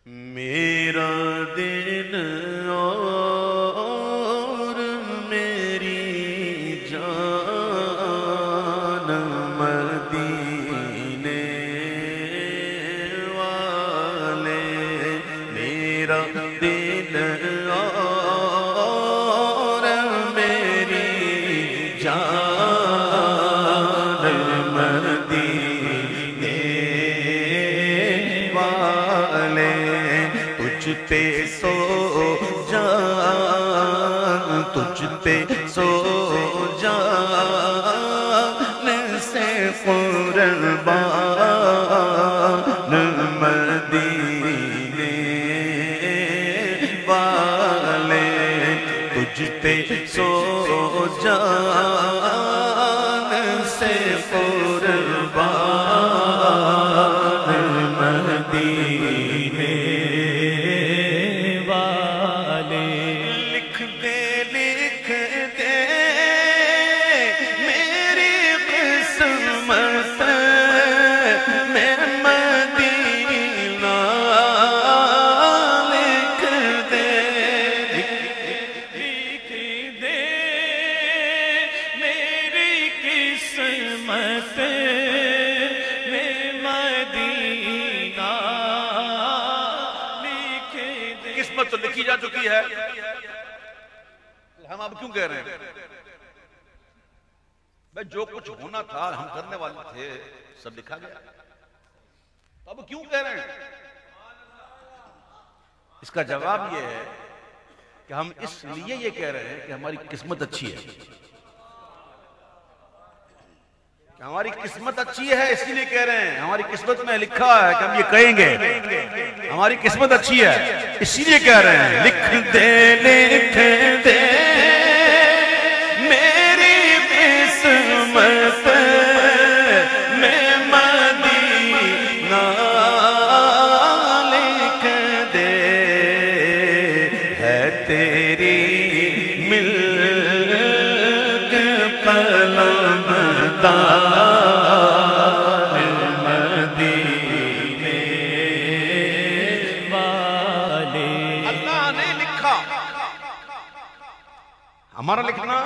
میرا دل اور میری جان مدینے والے، میرا دل اور میری جان مدینے والے، تجھ پہ سو جان، تجھ پہ سو جان سے قربان مدینے والے، تجھ پہ سو جان سے قربان مدینے والے۔ لکھ دے لکھ دے میری قسمت میں مدینہ، لکھ دے لکھ دے میری قسمت میں مدینہ، لکھ دے۔ قسمت تو لکھی جا چکی ہے، ہم اب کیوں کہہ رہے ہیں؟ بھئی جو کچھ ہونا تھا ہم کرنے والے تھے سب لکھا گیا، تو اب کیوں کہہ رہے ہیں؟ اس کا جواب یہ ہے کہ ہم اس لیے یہ کہہ رہے ہیں کہ ہماری قسمت اچھی ہے، کہ ہماری قسمت اچھی ہے اس لیے کہہ رہے ہیں۔ ہماری قسمت میں لکھا ہے کہ ہم یہ کہیں گے، ہماری قسمت اچھی ہے اسی لیے کہہ رہے ہیں۔ لکھ دے لکھ دے میری قسمت میں مدینہ، لکھ دے ہے تیری ملک پلمدار مدینے والے۔ اللہ نے لکھا، ہمارا لکھنا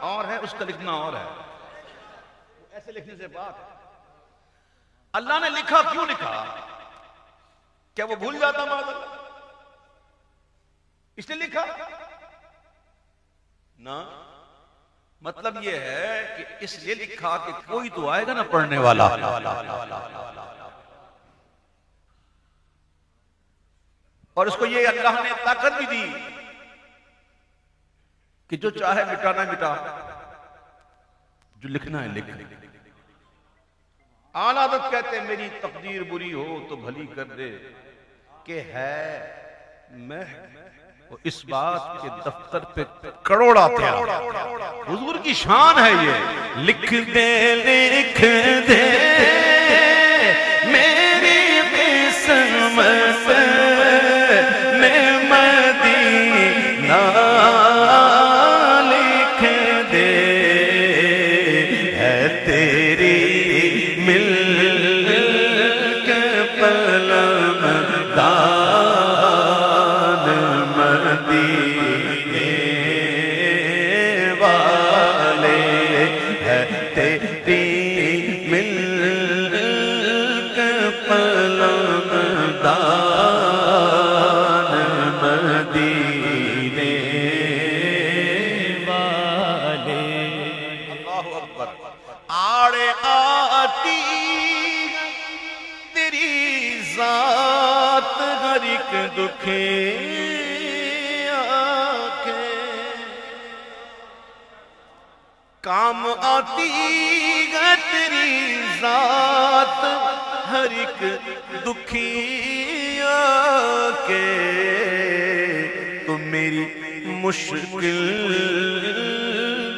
اور ہے، اس کا لکھنا اور ہے، ایسے لکھنے سے بات ہے۔ اللہ نے لکھا، کیوں لکھا؟ کیا وہ بھول جاتا معاذ اللہ؟ اس نے لکھا نا، مطلب یہ ہے کہ اس لیے لکھا کہ کوئی تو آئے گا نا پڑھنے والا، اور اس کو یہ اللہ نے طاقت بھی دی کہ جو چاہے مٹانا مٹا، جو لکھنا ہے لکھ۔ اعلیٰ حضرت کہتے ہیں میری تقدیر بری ہو تو بھلی کر دے، کہ ہے میں اس بات کے دفتر پہ کروڑ آتے ہیں۔ حضور کی شان ہے یہ۔ لکھ دے لکھ دے میری قسمت میں مدینہ، لکھ دے ہے تیری ملک پلمدار مدینے والے، ہے تیری ملک پلمدار مدینے والے۔ اللہ اکبر۔ آڑے آتی تیری ذات ہر ایک دکھے کام آتی ہے تیری ذات ہر ایک دکھیا کے، تو میری مشکل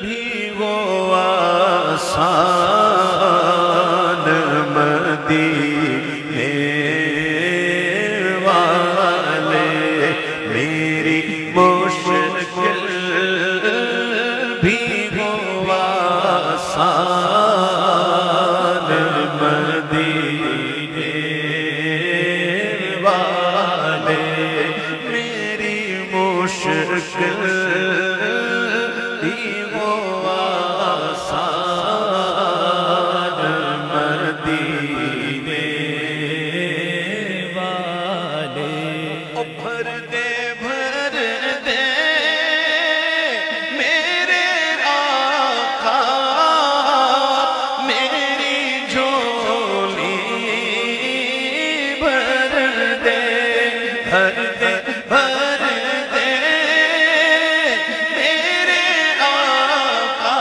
بھی وہ آسان مدینے والے، میری مشکل بھی وہ آسان مدینے والے، مشکل ہی ہو آسان مدینے والے او بھر دے میرے آقا میری جھولی بھر دے میرے آقا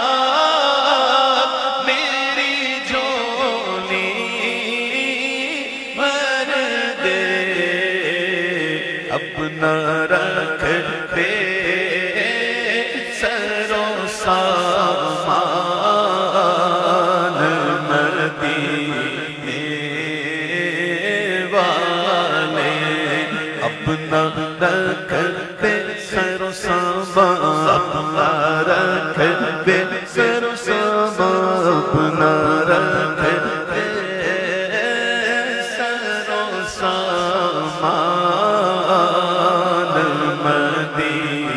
میری جھولی بھر دے اپنا رکھ دے سرو سامان مدینے والے اپنا رکھ دے سرو سامان اپنا رکھ دے سرو سامان اپنا رکھ دے سرو سامان مدینے